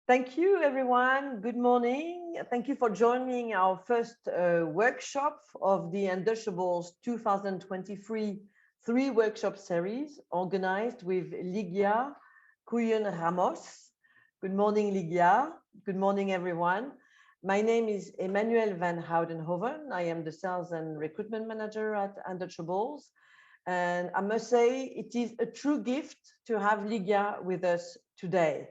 Thank you, everyone. Good morning. Thank you for joining our first workshop of the Undutchables 2023 three-workshop series organized with Ligia Koijen Ramos. Good morning, Ligia. Good morning, everyone. My name is Emmanuel van Houdenhoven. I am the Sales and Recruitment Manager at Undutchables. And I must say, it is a true gift to have Ligia with us today.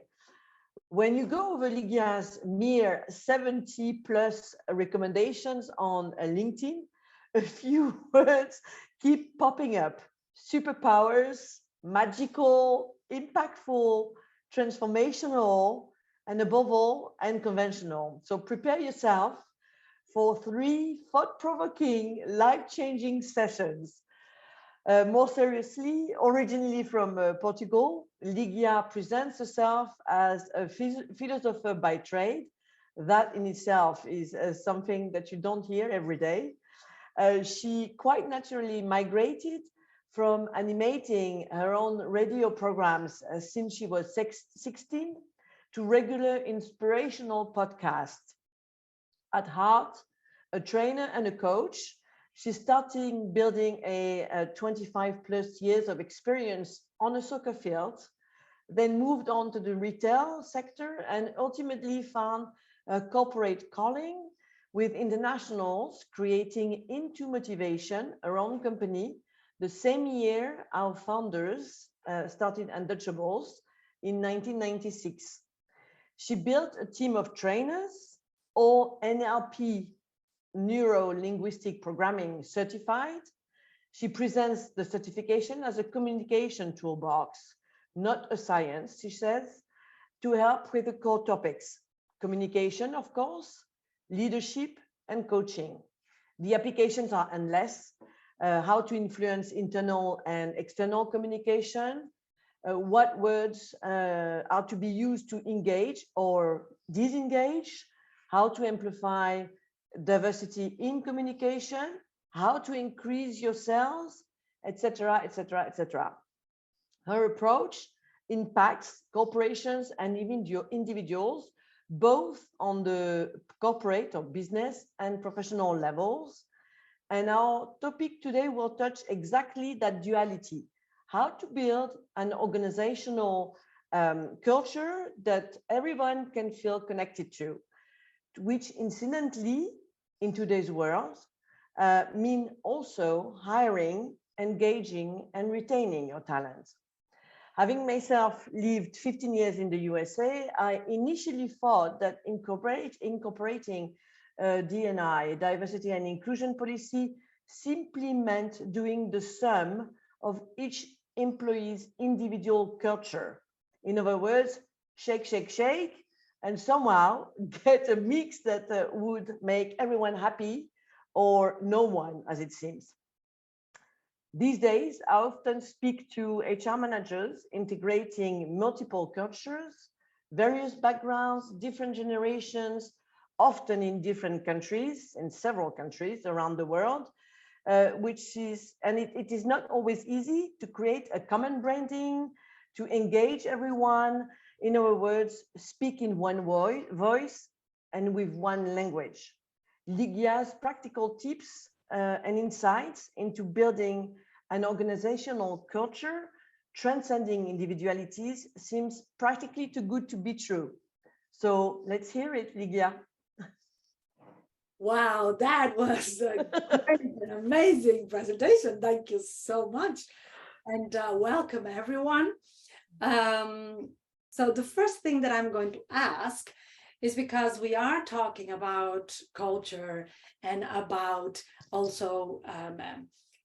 When you go over Ligia's mere 70 plus recommendations on LinkedIn, a few words keep popping up. Superpowers, magical, impactful, transformational, and above all, unconventional. So prepare yourself for 3 thought-provoking, life-changing sessions. More seriously, originally from Portugal, Ligia presents herself as a philosopher by trade. That in itself is something that you don't hear every day. She quite naturally migrated from animating her own radio programs since she was 16 to regular inspirational podcasts. At heart, a trainer and a coach, she's starting building a 25 plus years of experience on a soccer field, then moved on to the retail sector and ultimately found a corporate calling with internationals, creating Into Motivation, her own company, the same year our founders started Undutchables in 1996. She built a team of trainers, all NLP, neuro-linguistic programming certified. She presents the certification as a communication toolbox, not a science, she says, to help with the core topics: communication, of course, leadership, and coaching. The applications are endless. How to influence internal and external communication, what words are to be used to engage or disengage, how to amplify diversity in communication, how to increase your sales, etc., etc., etc. Her approach impacts corporations and even individuals, both on the corporate or business and professional levels. And our topic today will touch exactly that duality: how to build an organizational culture that everyone can feel connected to, which incidentally, in today's world, mean also hiring, engaging, and retaining your talent. Having myself lived 15 years in the USA, I initially thought that incorporating D&I, diversity and inclusion policy, simply meant doing the sum of each employee's individual culture. In other words, shake, shake, shake, and somehow get a mix that would make everyone happy, or no one, as it seems. These days, I often speak to HR managers integrating multiple cultures, various backgrounds, different generations, often in different countries, in several countries around the world, it is not always easy to create a common branding, to engage everyone. In other words, speak in one voice and with one language. Ligia's practical tips and insights into building an organizational culture transcending individualities seems practically too good to be true. So let's hear it, Ligia. Wow, that was a great and amazing presentation. Thank you so much. And welcome, everyone. So the first thing that I'm going to ask is, because we are talking about culture and about also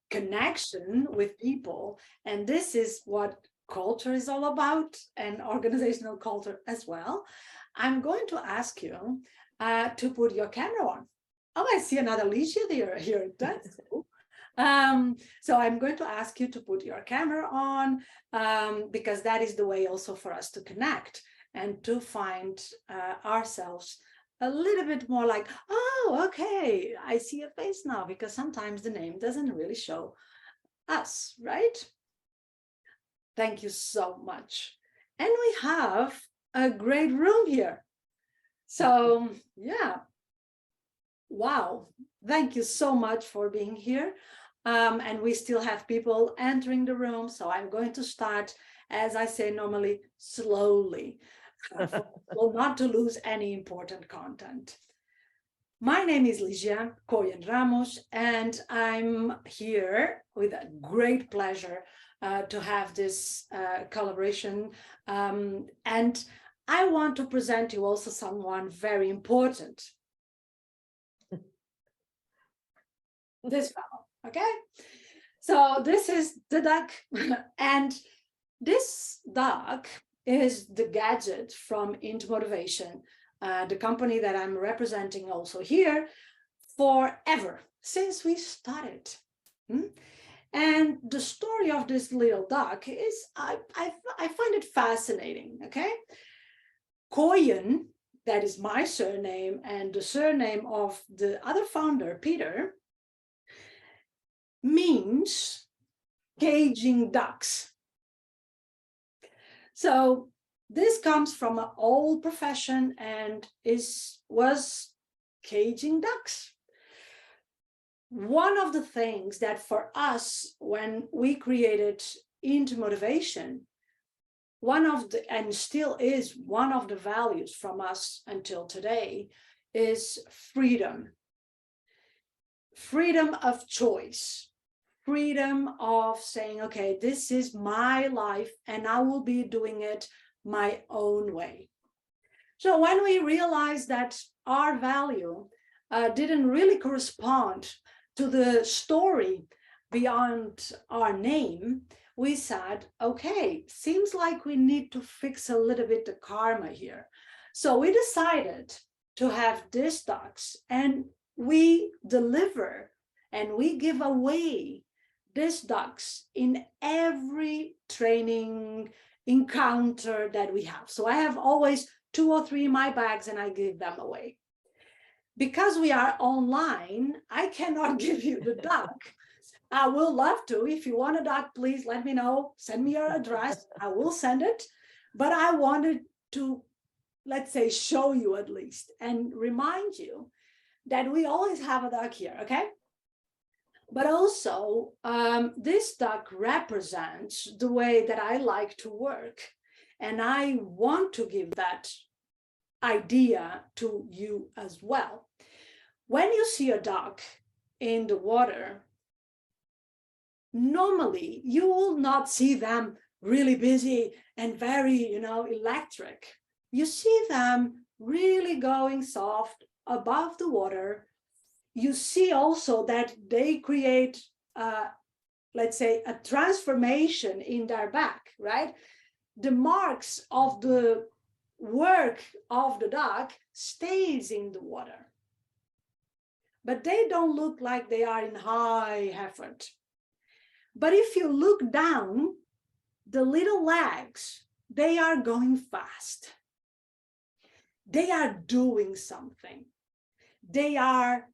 connection with people, and this is what culture is all about, and organizational culture as well, I'm going to ask you to put your camera on. Oh, I see another Ligia there here. That's cool. So I'm going to ask you to put your camera on, because that is the way also for us to connect and to find ourselves a little bit more like, oh, okay, I see a face now, because sometimes the name doesn't really show us, right? Thank you so much. And we have a great room here. So yeah, wow. Thank you so much for being here. And we still have people entering the room. So I'm going to start, as I say normally, slowly, well, not to lose any important content. My name is Ligia Koijen Ramos, and I'm here with a great pleasure to have this collaboration. And I want to present you also someone very important. This fellow, okay? So this is the duck, and this duck is the gadget from Int Motivation, the company that I'm representing also here forever, since we started. And the story of this little duck is, I find it fascinating, okay? Koijen, that is my surname, and the surname of the other founder, Peter, means caging ducks. So this comes from an old profession and was caging ducks. One of the things that for us, when we created Int Motivation, and still is one of the values from us until today, is freedom. Freedom of choice. Freedom of saying, okay, this is my life and I will be doing it my own way. So when we realized that our value didn't really correspond to the story beyond our name, we said, okay, seems like we need to fix a little bit the karma here. So we decided to have these ducks, and we deliver and we give away these ducks in every training encounter that we have. So I have always 2 or 3 in my bags and I give them away. Because we are online, I cannot give you the duck. I will love to. If you want a duck, please let me know. Send me your address. I will send it. But I wanted to, let's say, show you at least and remind you that we always have a duck here, okay? But also, this duck represents the way that I like to work. And I want to give that idea to you as well. When you see a duck in the water, normally you will not see them really busy and very, electric. You see them really going soft above the water. You see also that they create, let's say, a transformation in their back, right? The marks of the work of the duck stays in the water. But they don't look like they are in high effort. But if you look down, the little legs, they are going fast. They are doing something. They are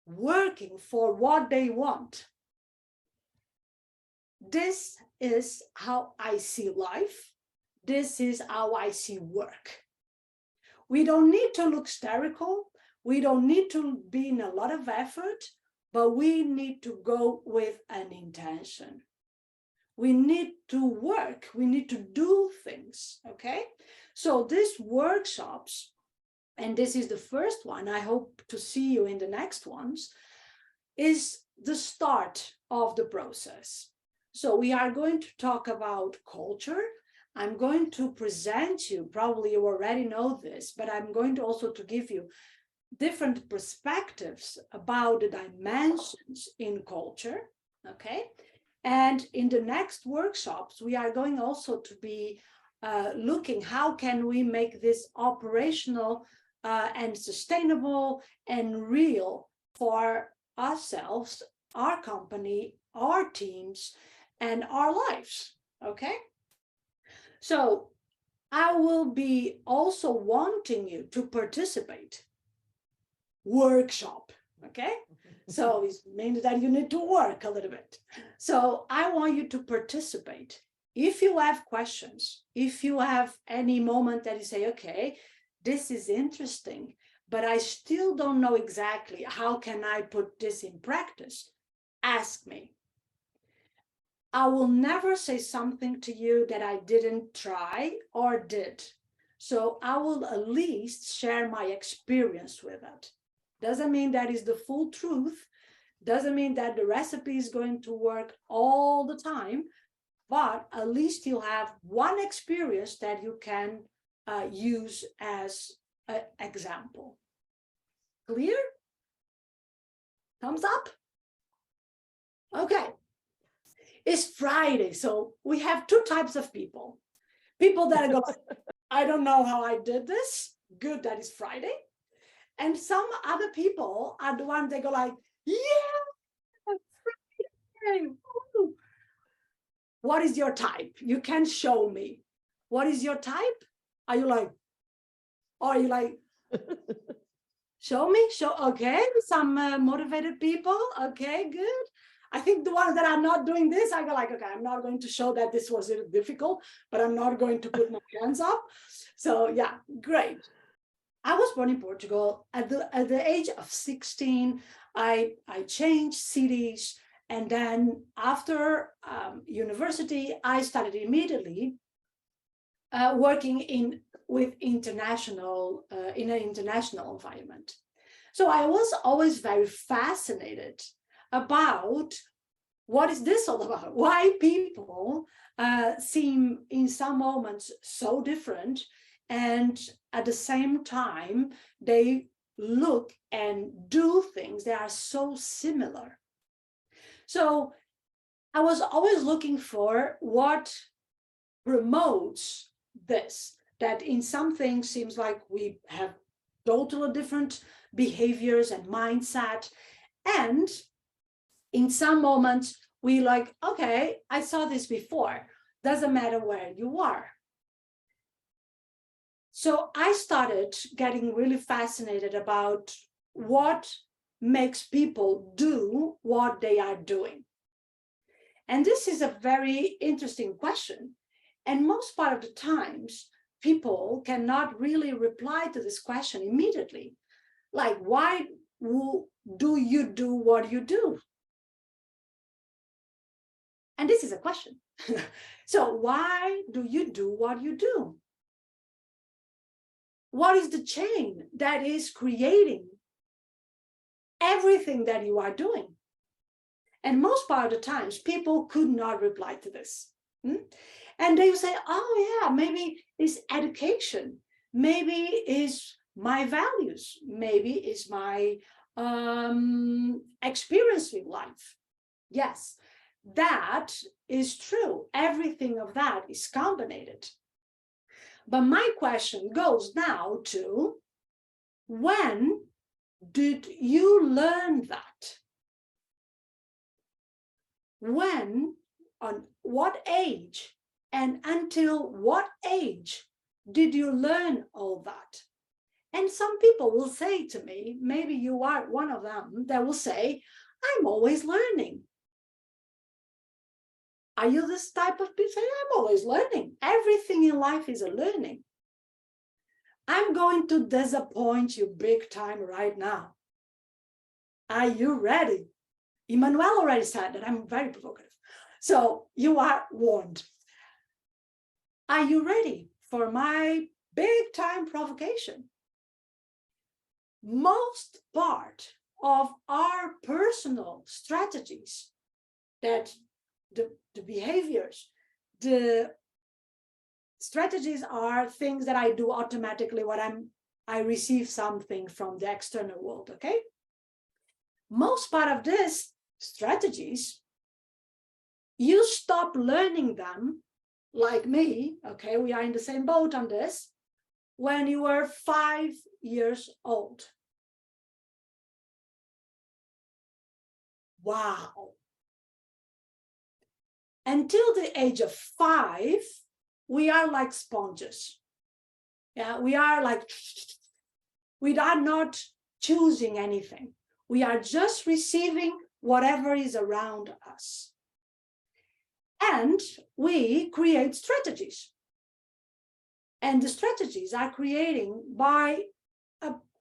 working for what they want. This is how I see life. This is how I see work. We don't need to look hysterical. We don't need to be in a lot of effort, but we need to go with an intention. We need to work. We need to do things, okay? So these workshops, and this is the first one, I hope to see you in the next ones, is the start of the process. So we are going to talk about culture. I'm going to present you, probably you already know this, but I'm going to also to give you different perspectives about the dimensions in culture, okay? And in the next workshops, we are going also to be looking how can we make this operational and sustainable and real for ourselves, our company, our teams, and our lives, okay? So I will be also wanting you to participate. Workshop, okay? So it means that you need to work a little bit. So I want you to participate if you have questions, if you have any moment that you say, okay, this is interesting, but I still don't know exactly how can I put this in practice, ask me. I will never say something to you that I didn't try or did. So I will at least share my experience with it. Doesn't mean that is the full truth. Doesn't mean that the recipe is going to work all the time, but at least you'll have one experience that you can use as an example. Clear? Thumbs up? Okay. It's Friday, so we have two types of people. People that go, I don't know how I did this. Good that it's Friday. And some other people are the ones that go like, yeah, Friday. Woo. What is your type? You can show me. What is your type? Are you like, show me? Okay, some motivated people. Okay, good. I think the ones that are not doing this, I go like, okay, I'm not going to show that this was difficult, but I'm not going to put my hands up. So yeah, great. I was born in Portugal. At the age of 16, I changed cities. And then after university, I started immediately working with international, in an international environment. So I was always very fascinated about what is this all about? Why people seem in some moments so different, and at the same time, they look and do things that are so similar. So I was always looking for what promotes this, that in some things seems like we have totally different behaviors and mindset. And in some moments, we like, okay, I saw this before. Doesn't matter where you are. So I started getting really fascinated about what makes people do what they are doing. And this is a very interesting question. And most part of the times, people cannot really reply to this question immediately. Like, why do you do what you do? And this is a question. So why do you do what you do? What is the chain that is creating everything that you are doing? And most part of the times, people could not reply to this. And they would say, oh yeah, maybe it's education. Maybe it's my values. Maybe it's my experience with life. Yes, that is true. Everything of that is combined. But my question goes now to, when did you learn that? When, on what age, and until what age did you learn all that? And some people will say to me, maybe you are one of them, that will say, I'm always learning. Are you this type of people? I'm always learning. Everything in life is a learning. I'm going to disappoint you big time right now. Are you ready? Emmanuel already said that I'm very provocative. So you are warned. Are you ready for my big time provocation? Most part of our personal strategies, that the behaviors, the strategies are things that I do automatically when I receive something from the external world, okay? Most part of these strategies, you stop learning them, like me, okay, we are in the same boat on this, when you were 5 years old. Wow. Until the age of 5, we are like sponges. Yeah, we are like, we are not choosing anything. We are just receiving whatever is around us. And we create strategies. And the strategies are creating by,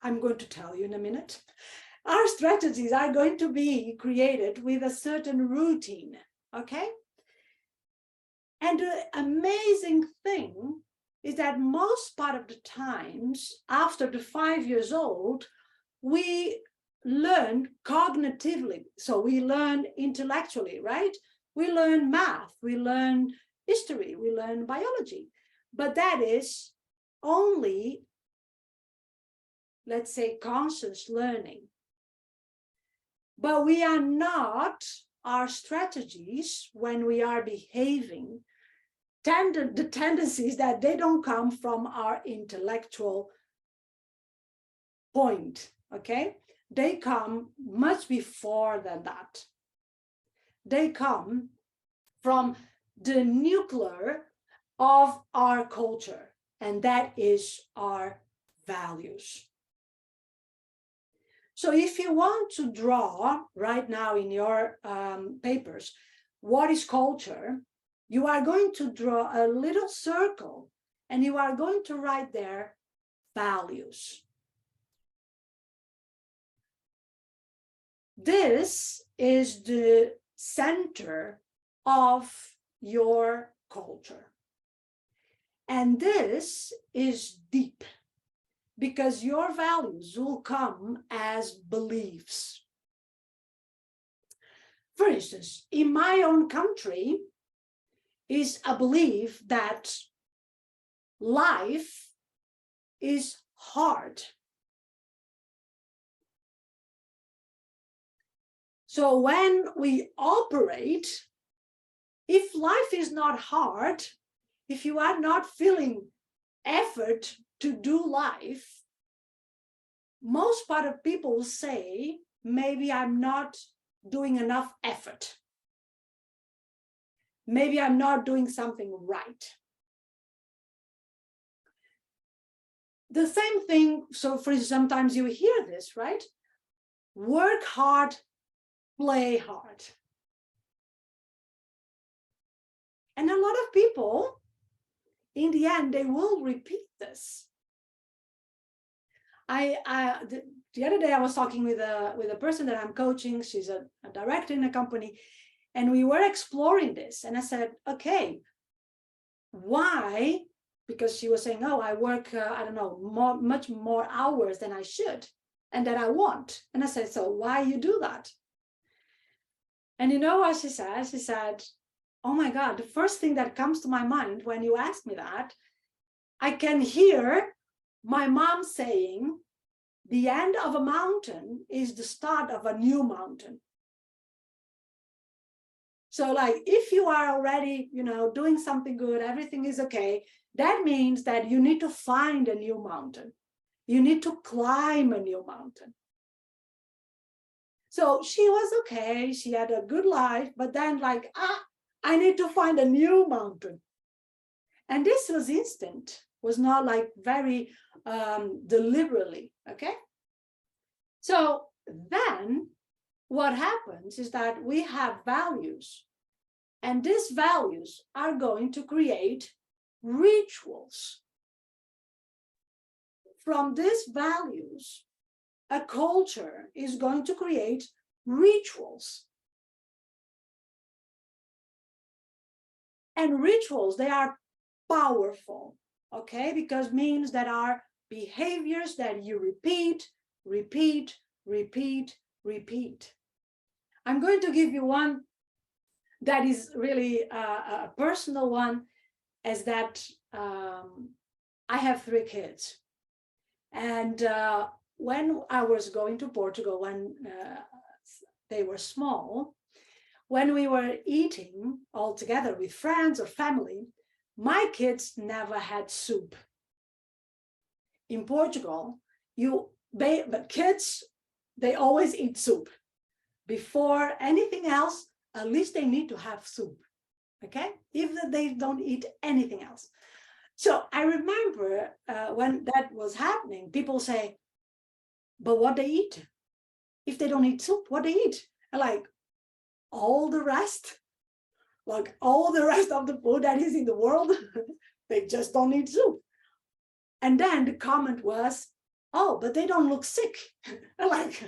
I'm going to tell you in a minute, our strategies are going to be created with a certain routine, okay? And the amazing thing is that most part of the times, after the 5 years old, we learn cognitively. So we learn intellectually, right? We learn math, we learn history, we learn biology. But that is only, let's say, conscious learning. But we are not, our strategies when we are behaving, the tendencies that they don't come from our intellectual point, okay? They come much before than that. They come from the nuclear of our culture, and that is our values. So if you want to draw right now in your papers, what is culture, you are going to draw a little circle and you are going to write there values. This is the center of your culture. And this is deep, because your values will come as beliefs. For instance, in my own country is a belief that life is hard. So when we operate, if life is not hard, if you are not feeling effort to do life, most part of people say, maybe I'm not doing enough effort. Maybe I'm not doing something right. The same thing, so for sometimes you hear this, right? Work hard, play hard. And a lot of people, in the end, they will repeat this. The other day I was talking with a person that I'm coaching. She's a director in a company, and we were exploring this. And I said, okay, why? Because she was saying, oh, I work, I don't know, much more hours than I should and that I want. And I said, so why you do that? And you know what she said? She said, oh my God, the first thing that comes to my mind when you ask me that, I can hear my mom saying, the end of a mountain is the start of a new mountain. So like, if you are already, doing something good, everything is okay, that means that you need to find a new mountain. You need to climb a new mountain. So she was okay. She had a good life, but then like, I need to find a new mountain. And this was instant, was not like very deliberately, okay? So then what happens is that we have values, and these values are going to create rituals. From these values, a culture is going to create rituals. And rituals, they are powerful, okay? Because means that are behaviors that you repeat, repeat, repeat, repeat. I'm going to give you one that is really a personal one, is that I have 3 kids. And when I was going to Portugal, when they were small, when we were eating all together with friends or family, my kids never had soup. In Portugal, but kids, they always eat soup. Before anything else, at least they need to have soup, okay? Even if they don't eat anything else. So I remember when that was happening, people say, but what they eat? If they don't eat soup, what they eat? And like, all the rest? like all the rest of the food that is in the world, they just don't need soup. And then the comment was, oh, but they don't look sick. Like,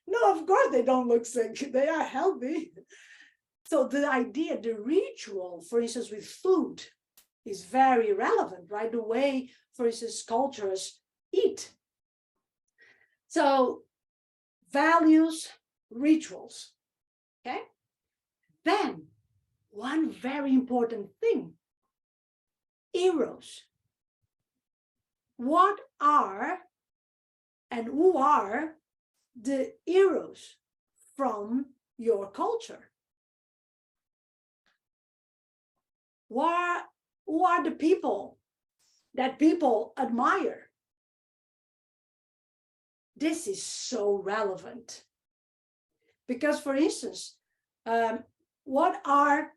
no, of course they don't look sick. They are healthy. So the idea, the ritual, for instance, with food is very relevant, right? The way, for instance, cultures eat. So values, rituals, okay? Then one very important thing, heroes. What are and who are the heroes from your culture? Who are the people that people admire? This is so relevant. Because, for instance, what are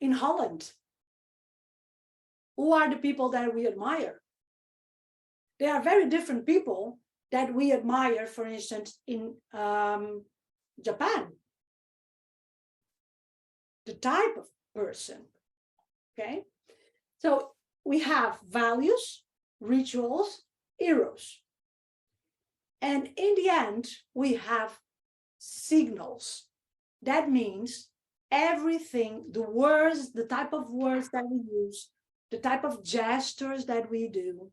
in Holland? Who are the people that we admire? They are very different people that we admire, for instance, in Japan. The type of person, okay? So we have values, rituals, heroes. And in the end, we have signals. That means everything, the words, the type of words that we use, the type of gestures that we do,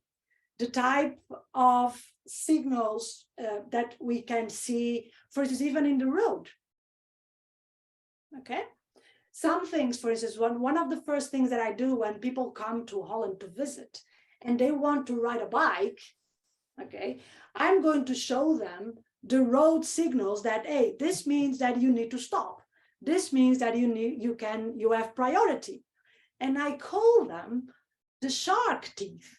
the type of signals that we can see, for instance, even in the road. Okay? Some things, for instance, one of the first things that I do when people come to Holland to visit and they want to ride a bike, okay, I'm going to show them the road signals that, hey, this means that you need to stop. This means that you have priority. And I call them the shark teeth.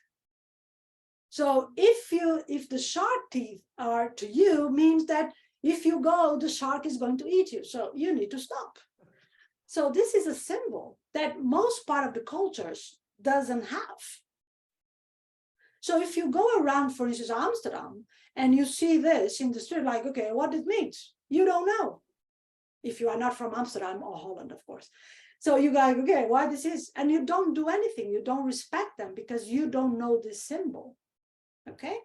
So if the shark teeth are to you, means that if you go, the shark is going to eat you. So you need to stop. So this is a symbol that most part of the cultures doesn't have. So if you go around, for instance, Amsterdam, and you see this in the street, like, okay, what it means, you don't know. If you are not from Amsterdam or Holland, of course. So you go, okay, why this is, and you don't do anything. You don't respect them because you don't know this symbol, okay?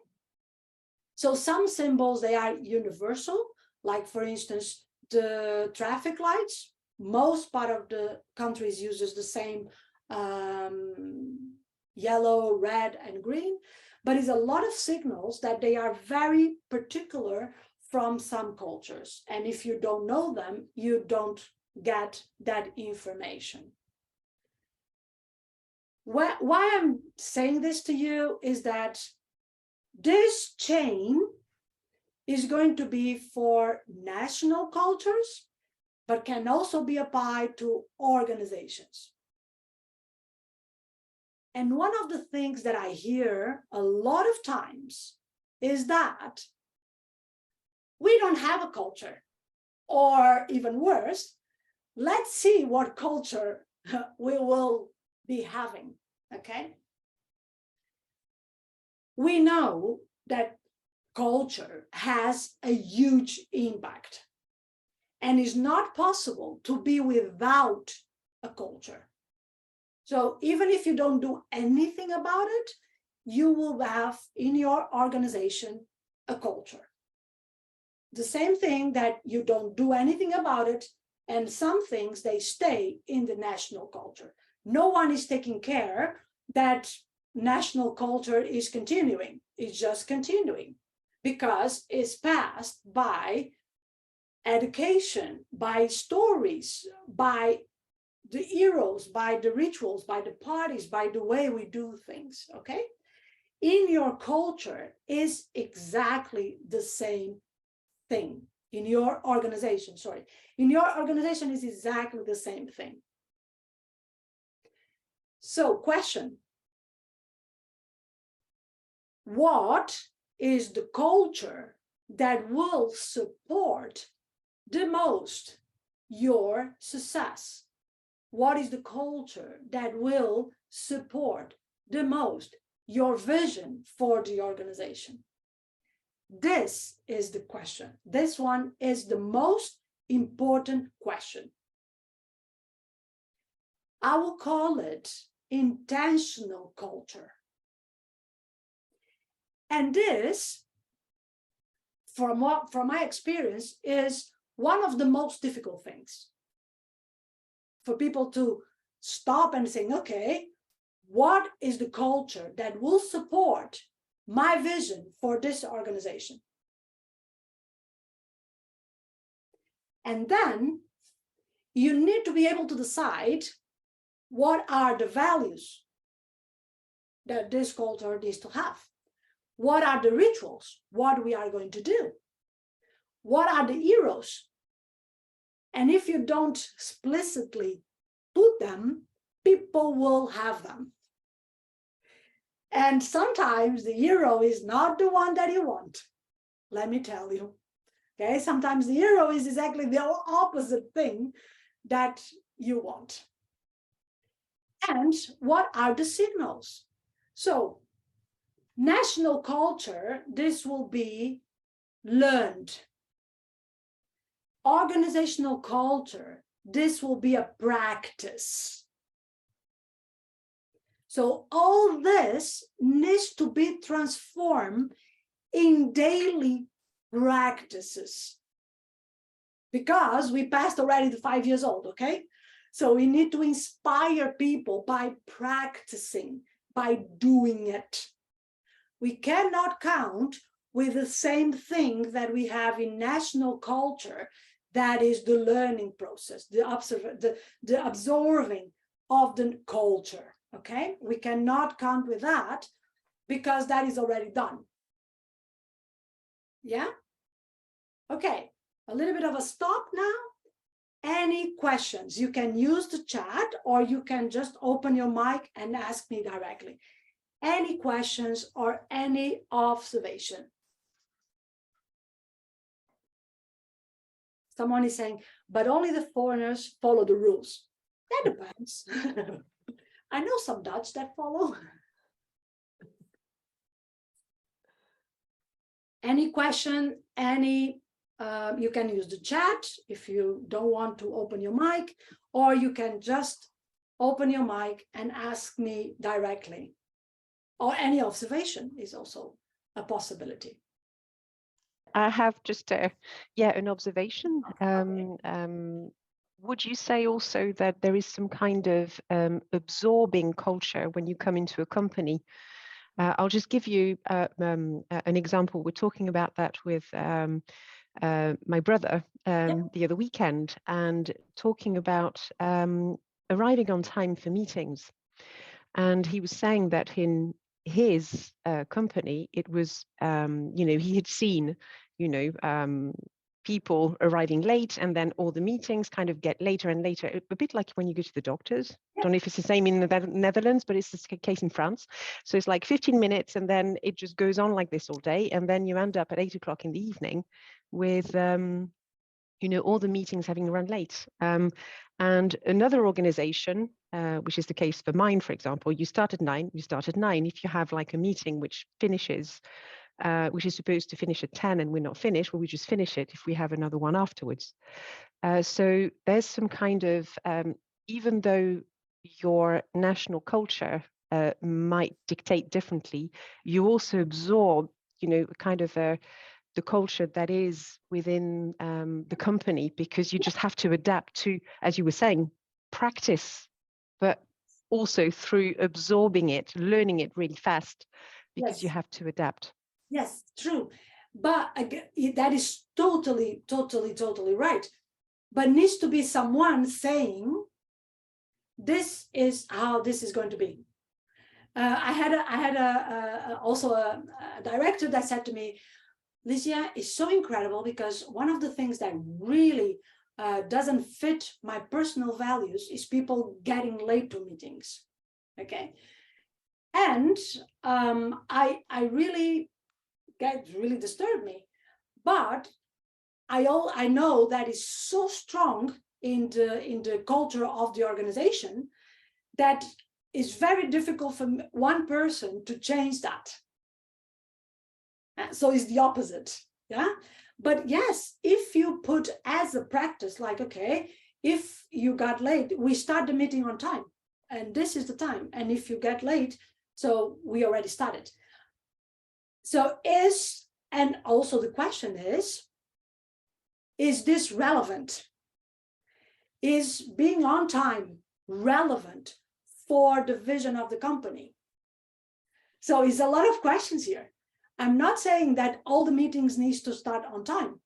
So some symbols, they are universal, like for instance, the traffic lights. Most part of the countries uses the same yellow, red, and green, but it's a lot of signals that they are very particular from some cultures. And if you don't know them, you don't get that information. Why I'm saying this to you is that this chain is going to be for national cultures, but can also be applied to organizations. And one of the things that I hear a lot of times is that we don't have a culture, or even worse, let's see what culture we will be having, okay? We know that culture has a huge impact and is not possible to be without a culture. So even if you don't do anything about it, you will have in your organization a culture. The same thing that you don't do anything about it, and some things, they stay in the national culture. No one is taking care that national culture is continuing. It's just continuing because it's passed by education, by stories, by the heroes, by the rituals, by the parties, by the way we do things, okay? In your culture is exactly the same thing. In your organization, sorry. In your organization is exactly the same thing. So, question. What is the culture that will support the most your success? What is the culture that will support the most your vision for the organization? This is the question. This one is the most important question. I will call it intentional culture. And this, from my experience, is one of the most difficult things for people to stop and think, okay, what is the culture that will support my vision for this organization? And then you need to be able to decide what are the values that this culture needs to have. What are the rituals? What we are going to do? What are the heroes? And if you don't explicitly put them, people will have them. And sometimes the hero is not the one that you want. Let me tell you. Okay, sometimes the hero is exactly the opposite thing that you want. And what are the signals? So, national culture, this will be learned. Organizational culture, this will be a practice. So all this needs to be transformed in daily practices, because we passed already the 5 years old, okay? So we need to inspire people by practicing, by doing it. We cannot count with the same thing that we have in national culture, that is the learning process, the absorbing of the culture, okay? We cannot count with that because that is already done. Yeah? Okay, a little bit of a stop now. Any questions? You can use the chat, or you can just open your mic and ask me directly. Any questions or any observation? Someone is saying, but only the foreigners follow the rules. That depends. I know some Dutch that follow. Any question, you can use the chat if you don't want to open your mic, or you can just open your mic and ask me directly. Or any observation is also a possibility. I have just an observation. Would you say also that there is some kind of absorbing culture when you come into a company? I'll just give you an example. We're talking about that with my brother the other weekend, and talking about arriving on time for meetings. And he was saying that in his company, it was, he had seen, people arriving late, and then all the meetings kind of get later and later, a bit like when you go to the doctors. I don't know if it's the same in the Netherlands, but it's the case in France. So it's like 15 minutes, and then it just goes on like this all day. And then you end up at 8 o'clock in the evening with, all the meetings having run late. And another organization, which is the case for mine, for example, you start at 9, you start at 9. If you have like a meeting which finishes, which is supposed to finish at 10 and we're not finished, well, we just finish it if we have another one afterwards. So there's some kind of, even though your national culture might dictate differently, you also absorb, kind of the culture that is within the company, because you just have to adapt to, as you were saying, practice, but also through absorbing it, learning it really fast, because you have to adapt. Yes, true. But that is totally right. But needs to be someone saying, this is how this is going to be. I had also a director that said to me, Ligia, is so incredible, because one of the things that really doesn't fit my personal values is people getting late to meetings. Okay. And I really disturbed me. But I know that is so strong in the culture of the organization that it's very difficult for one person to change that. So it's the opposite, yeah? But yes, if you put as a practice, like, okay, if you got late, we start the meeting on time, and this is the time. And if you get late, so we already started. So and also the question is this relevant? Is being on time relevant for the vision of the company? So it's a lot of questions here. I'm not saying that all the meetings needs to start on time.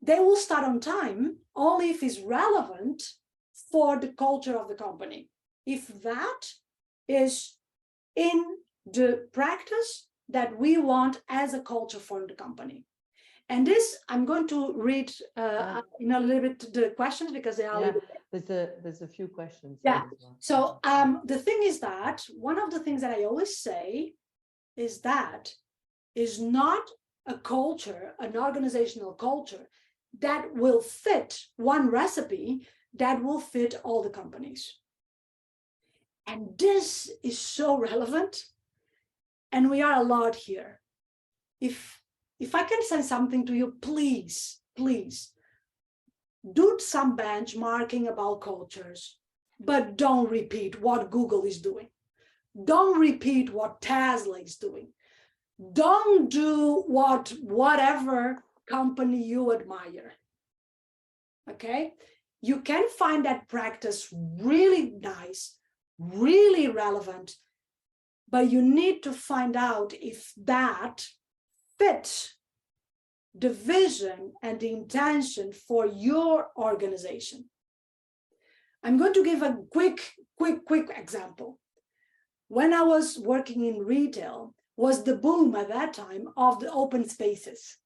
They will start on time only if it's relevant for the culture of the company. If that is in the practice that we want as a culture for the company. And this, I'm going to read in a little bit the questions because they are. There's a few questions. Yeah. So the thing is that one of the things that I always say is that is not a culture, an organizational culture that will fit one recipe that will fit all the companies. And this is so relevant. And we are a lot here. If I can say something to you, please, please do some benchmarking about cultures, but don't repeat what Google is doing. Don't repeat what Tesla is doing. Don't do whatever company you admire. Okay? You can find that practice really nice, really relevant, but you need to find out if that fits the vision and the intention for your organization. I'm going to give a quick example. When I was working in retail, was the boom at that time of the open spaces.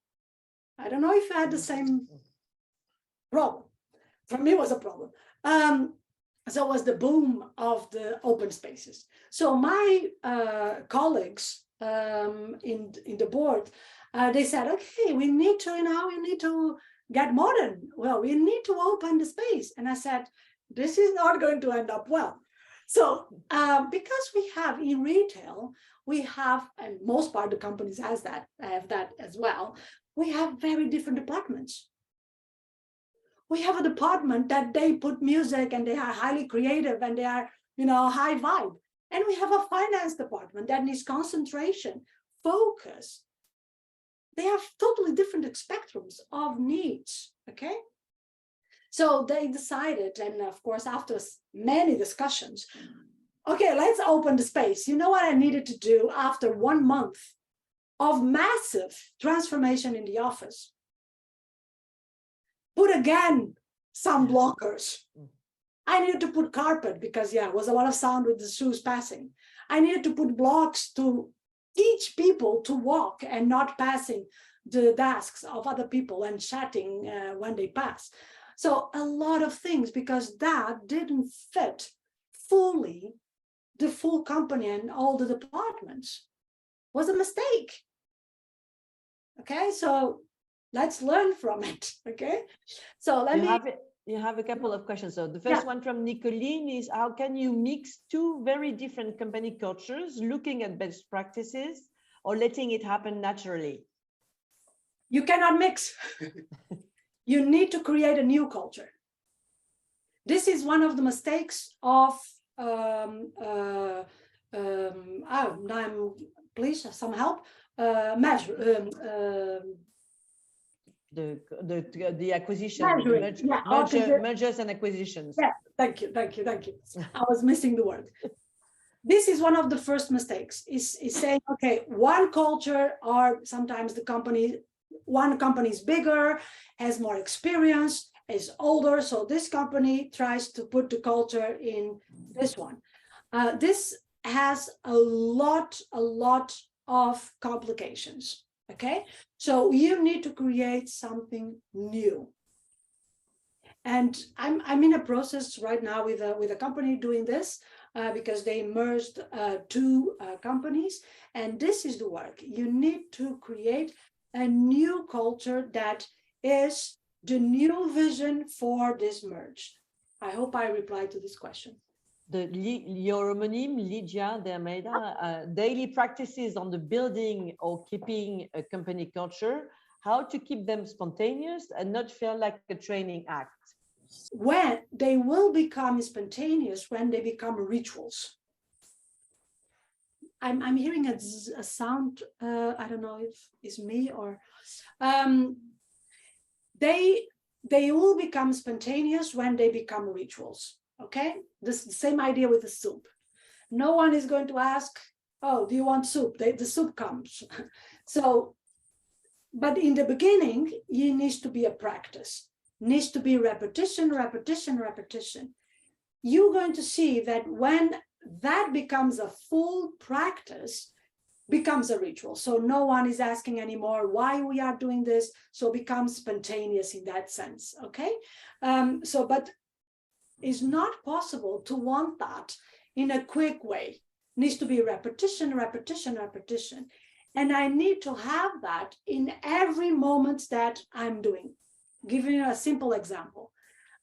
I don't know if I had the same problem. For me, it was a problem. So it was the boom of the open spaces. So my colleagues in the board, they said, okay, we need to get modern. Well, we need to open the space. And I said, this is not going to end up well. So because we have in retail, we have, and most part of the companies have that as well, we have very different departments. We have a department that they put music and they are highly creative and they are, high vibe. And we have a finance department that needs concentration, focus. They have totally different spectrums of needs, okay? So they decided, and of course, after many discussions, okay, let's open the space. You know what I needed to do after 1 month of massive transformation in the office? Put again some blockers. I needed to put carpet because, it was a lot of sound with the shoes passing. I needed to put blocks to teach people to walk and not passing the desks of other people and chatting when they pass. So a lot of things, because that didn't fit fully the full company and all the departments. Was a mistake. Okay, so let's learn from it. Okay, so you have a couple of questions. So the first one from Nicoline is, how can you mix two very different company cultures, looking at best practices or letting it happen naturally? You cannot mix. You need to create a new culture. This is one of the mistakes of please some help. The acquisition, mergers and acquisitions. Yeah, thank you. I was missing the word. This is one of the first mistakes, is saying, okay, one culture, or sometimes one company is bigger, has more experience, is older, so this company tries to put the culture in this one. This has a lot of complications. Okay, so you need to create something new. And I'm in a process right now with a company doing this because they merged two companies, and this is the work. You need to create a new culture that is the new vision for this merge. I hope I replied to this question. Your homonym, Ligia de Almeida, daily practices on the building or keeping a company culture, how to keep them spontaneous and not feel like a training act. when they will become spontaneous, when they become rituals. I'm hearing a sound, I don't know if it's me or, they will become spontaneous when they become rituals, okay? This the same idea with the soup. No one is going to ask, oh, do you want soup? The soup comes. So, but in the beginning, it needs to be a practice. Needs to be repetition, repetition, repetition. You're going to see that when that becomes a full practice, becomes a ritual. So no one is asking anymore why we are doing this. So it becomes spontaneous in that sense, okay? But it's not possible to want that in a quick way. It needs to be repetition, repetition, repetition. And I need to have that in every moment that I'm doing. Giving you a simple example.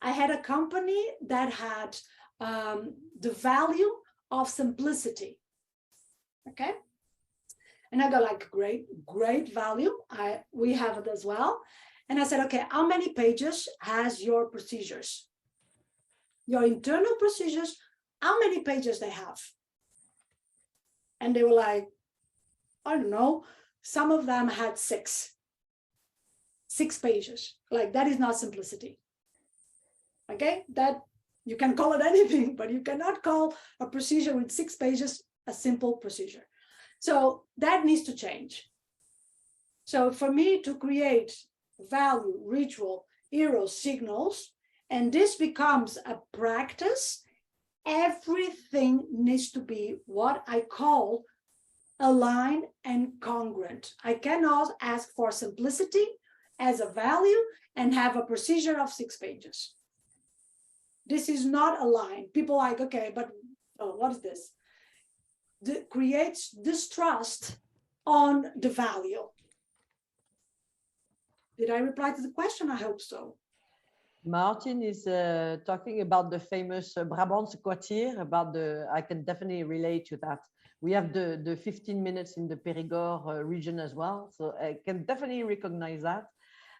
I had a company that had the value of simplicity, okay? And I go like, great value. We have it as well. And I said, okay, how many pages has your procedures? Your internal procedures, how many pages they have? And they were like, I don't know. Some of them had 6 pages. Like, that is not simplicity. Okay, that you can call it anything, but you cannot call a procedure with 6 pages a simple procedure. So that needs to change. So for me to create value, ritual, hero signals, and this becomes a practice, everything needs to be what I call aligned and congruent. I cannot ask for simplicity as a value and have a procedure of 6 pages. This is not aligned. People are like, okay, but what is this? Creates distrust on the value. Did I reply to the question? I hope so. Martin is talking about the famous Brabantse kwartier, about I can definitely relate to that. We have the 15 minutes in the Périgord region as well. So I can definitely recognize that.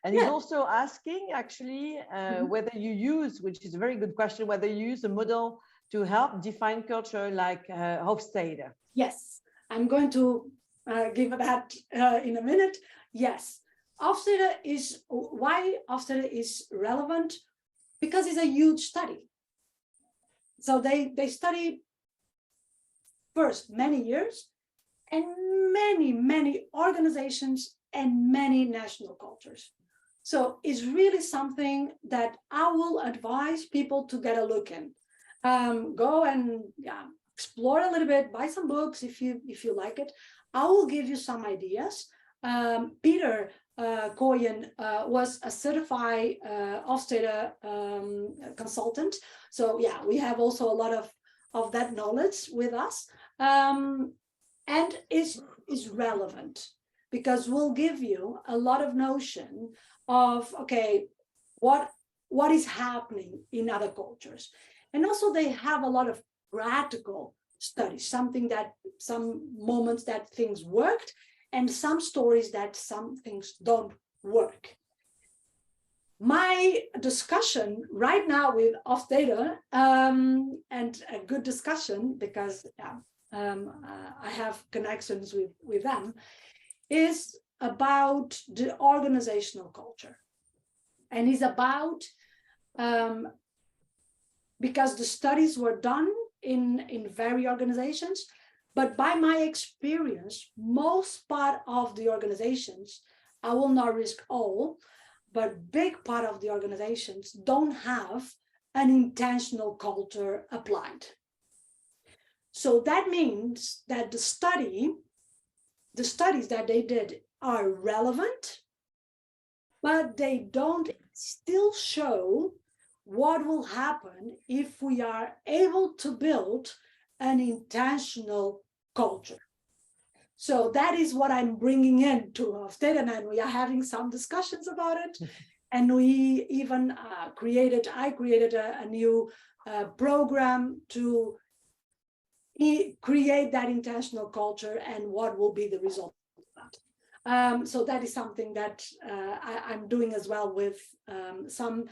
And he's also asking actually whether you use, which is a very good question, whether you use a model to help define culture like Hofstede. Yes, I'm going to give that in a minute. Yes, Hofstede is, why Hofstede is relevant? Because it's a huge study. So they study first many years and many organizations and many national cultures. So it's really something that I will advise people to get a look in. Go and explore a little bit, buy some books if you like it. I will give you some ideas. Peter Koijen was a certified Hofstede consultant. So yeah, we have also a lot of that knowledge with us. And is relevant because we'll give you a lot of notion of, okay, what is happening in other cultures. And also they have a lot of practical studies, some moments that things worked and some stories that some things don't work. My discussion right now with Hofstede, and a good discussion because I have connections with them, is about the organizational culture. And is about, because the studies were done in various organizations, but by my experience, most part of the organizations, I will not risk all, but big part of the organizations don't have an intentional culture applied. So that means that the studies that they did are relevant, but they don't still show what will happen if we are able to build an intentional culture. So that is what I'm bringing into Hofstede, and we are having some discussions about it. And we even I created a new program to create that intentional culture and what will be the result of that. So that is something that I'm doing as well with some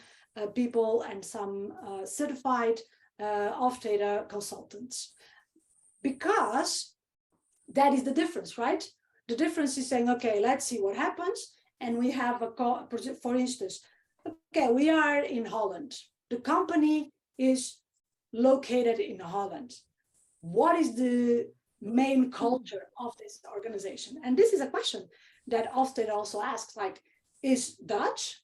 people and some certified off-data consultants, because that is the difference, right? The difference is saying, okay, let's see what happens. And we have for instance, okay, we are in Holland. The company is located in Holland. What is the main culture of this organization? And this is a question that Ofsted also asks, like, is Dutch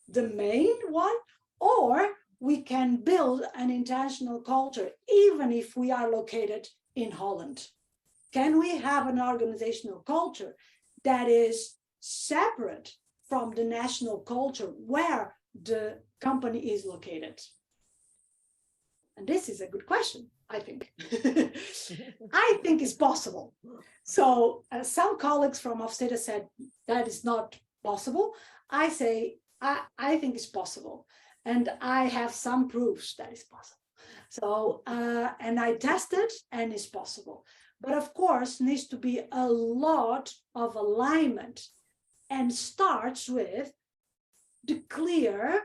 the main one? Or we can build an international culture even if we are located in Holland? Can we have an organizational culture that is separate from the national culture where the company is located? And this is a good question, I think. I think it's possible. So some colleagues from Ofstede said that is not possible. I say, I think it's possible. And I have some proofs that it's possible. So, and I tested and it's possible. But of course, needs to be a lot of alignment, and starts with the clear,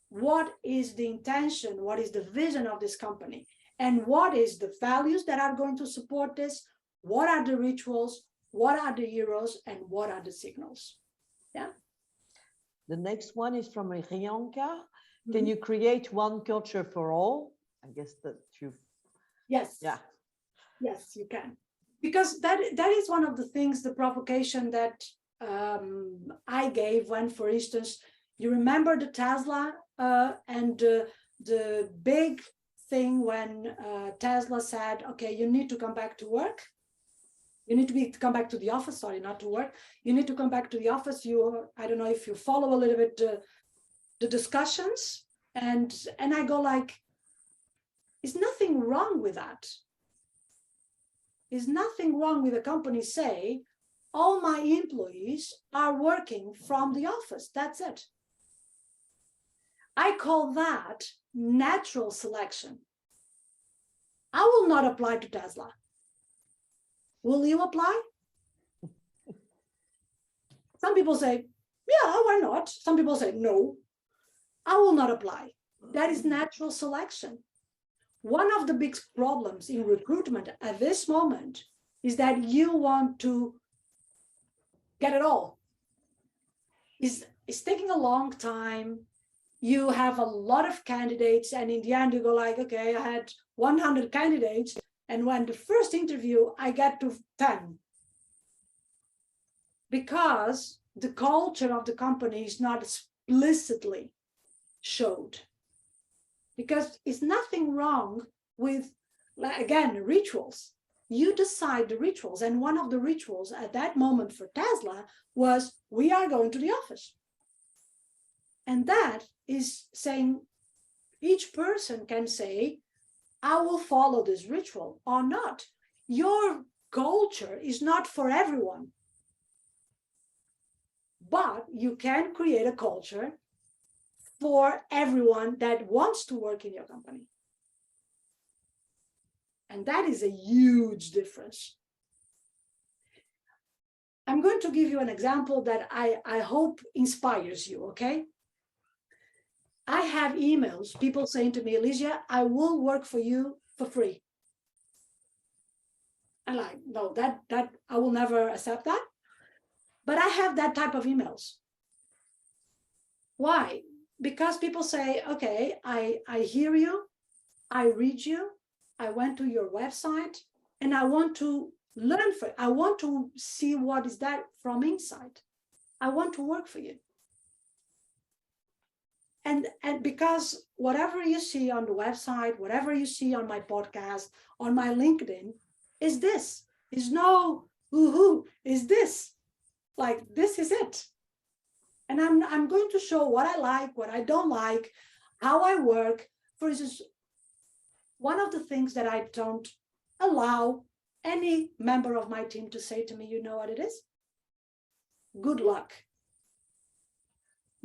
what is the intention, what is the vision of this company, and what is the values that are going to support this, what are the rituals, what are the heroes, and what are the signals. Yeah. The next one is from Rianka. Can you create one culture for all? I guess that you. Yes. Yeah. Yes, you can. Because that is one of the things, the provocation that I gave when, for instance, you remember the Tesla and the big thing when Tesla said, okay, you need to come back to work. You need to come back to the office, sorry, not to work. You need to come back to the office. I don't know if you follow a little bit the discussions, and I go like, is nothing wrong with that. Is nothing wrong with a company say, all my employees are working from the office. That's it. I call that natural selection. I will not apply to Tesla. Will you apply? Some people say, yeah, why not? Some people say, no, I will not apply. That is natural selection. One of the big problems in recruitment at this moment is that you want to get it all. It's taking a long time. You have a lot of candidates, and in the end you go like, okay, I had 100 candidates, and when the first interview I get to 10. Because the culture of the company is not explicitly showed. Because it's nothing wrong with, again, rituals. You decide the rituals. And one of the rituals at that moment for Tesla was, we are going to the office. And that is saying, each person can say, I will follow this ritual or not. Your culture is not for everyone. But you can create a culture for everyone that wants to work in your company. And that is a huge difference. I'm going to give you an example that I hope inspires you, okay? I have emails, people saying to me, Ligia, I will work for you for free. I'm like, no, that I will never accept that. But I have that type of emails. Why? Because people say, okay, I hear you, I read you, I went to your website, and I want to learn I want to see what is that from inside. I want to work for you. And because whatever you see on the website, whatever you see on my podcast, on my LinkedIn, is this. Is no woohoo, is this. Like, this is it. And I'm going to show what I like, what I don't like, how I work. For instance, one of the things that I don't allow any member of my team to say to me, you know what it is? Good luck.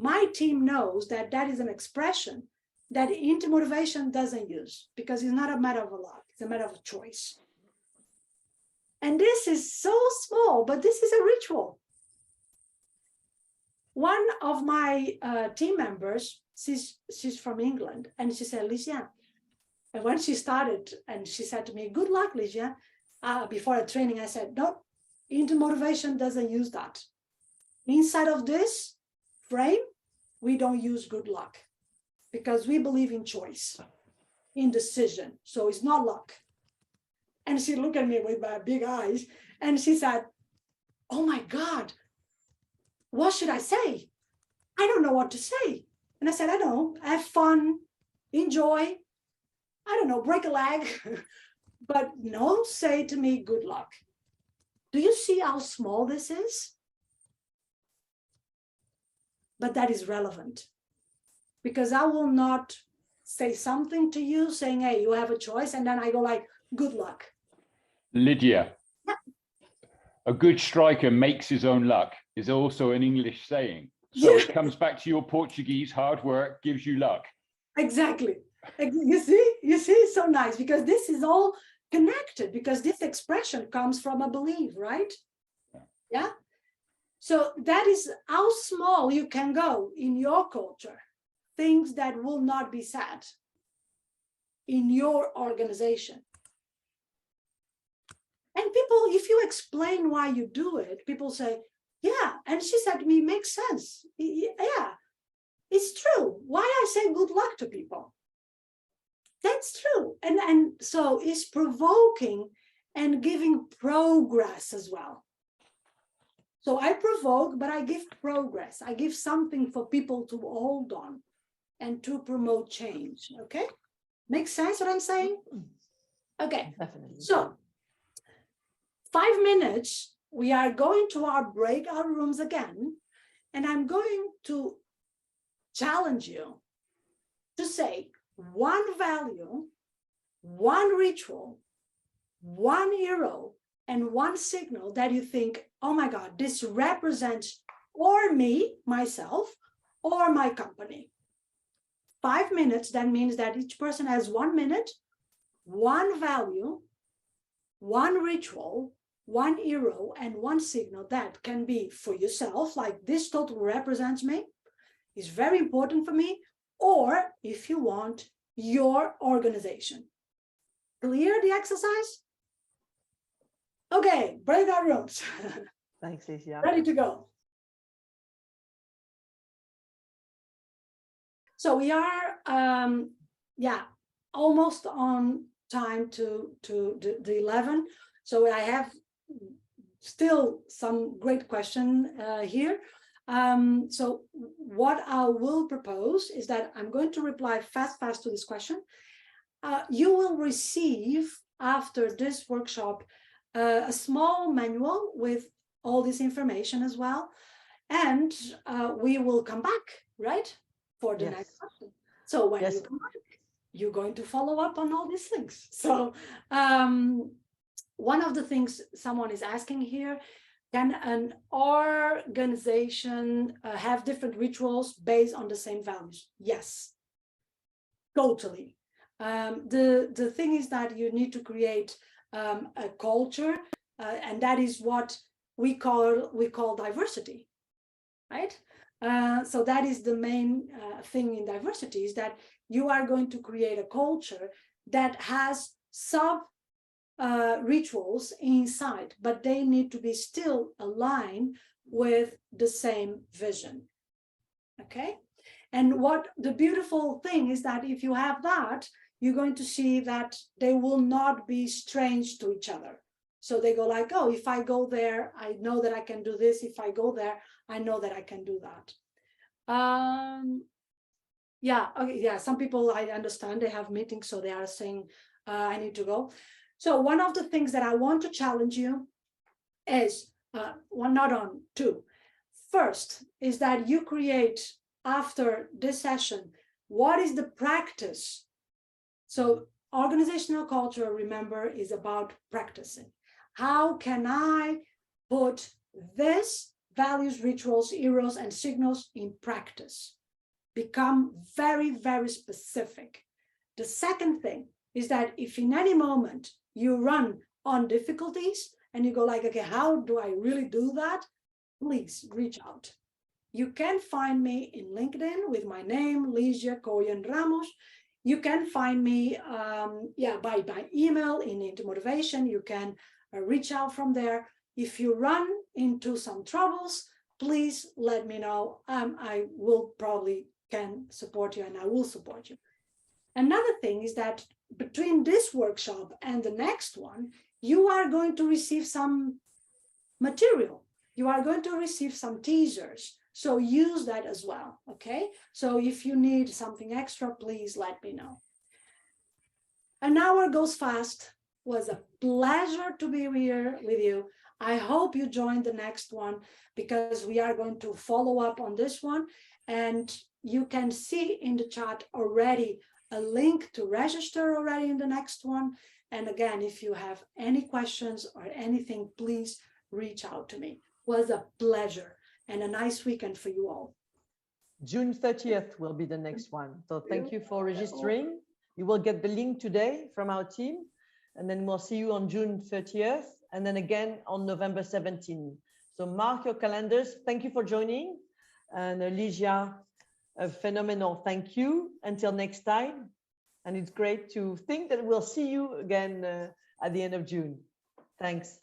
My team knows that that is an expression that Intermotivation doesn't use, because it's not a matter of a luck, it's a matter of a choice. And this is so small, but this is a ritual. one of my team members, she's from England, and she said, Ligia, and when she started, and she said to me, good luck, Ligia. Before a training, I said, no, Into Motivation doesn't use that. Inside of this frame, we don't use good luck because we believe in choice, in decision. So it's not luck. And she looked at me with my big eyes and she said, oh my God, what should I say? I don't know what to say. And I said, I don't know, have fun, enjoy, I don't know, break a leg, but don't say to me, good luck. Do you see how small this is? But that is relevant because I will not say something to you saying, hey, you have a choice. And then I go like, good luck. Lydia, yeah. A good striker makes his own luck is also an English saying. So yeah. It comes back to your Portuguese, hard work gives you luck. Exactly. You see, it's so nice because this is all connected because this expression comes from a belief, right? Yeah. So that is how small you can go in your culture, things that will not be said in your organization. And people, if you explain why you do it, people say, yeah. And she said to me, makes sense. Yeah, it's true. Why I say good luck to people? That's true. And so it's provoking and giving progress as well. So I provoke, but I give progress. I give something for people to hold on and to promote change. Okay? Makes sense what I'm saying? Okay. Definitely. So 5 minutes, we are going to our breakout rooms again, and I'm going to challenge you to say one value, one ritual, one hero, and one signal that you think, oh my God, this represents or me, myself, or my company. 5 minutes, that means that each person has 1 minute, one value, one ritual, one hero, and one signal that can be for yourself, like this totally represents me, is very important for me, or if you want, your organization. Clear the exercise? Okay, breakout rooms. Thanks, Ligia. Ready to go. So we are, almost on time to the 11. So I have still some great question here. So what I will propose is that I'm going to reply fast to this question. You will receive after this workshop a small manual with all this information as well. And we will come back, right? For the next question. So when you come back, you're going to follow up on all these things. So one of the things someone is asking here, can an organization have different rituals based on the same values? Yes, totally. The thing is that you need to create a culture, and that is what we call diversity, right? So that is the main thing in diversity, is that you are going to create a culture that has sub rituals inside, but they need to be still aligned with the same vision. Okay? And what the beautiful thing is that if you have that, you're going to see that they will not be strange to each other. So they go like, oh, if I go there, I know that I can do this. If I go there, I know that I can do that. Some people, I understand, they have meetings, so they are saying, I need to go. So one of the things that I want to challenge you is, two. First is that you create, after this session, what is the practice? So organizational culture, remember, is about practicing. How can I put this values, rituals, heroes, and signals in practice? Become very, very specific. The second thing is that if in any moment you run on difficulties and you go like, okay, how do I really do that? Please reach out. you can find me in LinkedIn with my name, Ligia Koijen Ramos. You can find me by email in Into Motivation. You can reach out from there. If you run into some troubles, please let me know. I will probably can support you, and I will support you. Another thing is that between this workshop and the next one, you are going to receive some material. You are going to receive some teasers. So use that as well, okay? So if you need something extra, please let me know. An hour goes fast. It was a pleasure to be here with you. I hope you join the next one, because we are going to follow up on this one. And you can see in the chat already a link to register already in the next one. And again, if you have any questions or anything, please reach out to me. It was a pleasure, and a nice weekend for you all. June 30th will be the next one. So thank you for registering. You will get the link today from our team, and then we'll see you on June 30th, and then again on November 17th. So mark your calendars. Thank you for joining. And Ligia, a phenomenal thank you. Until next time. And it's great to think that we'll see you again at the end of June. Thanks.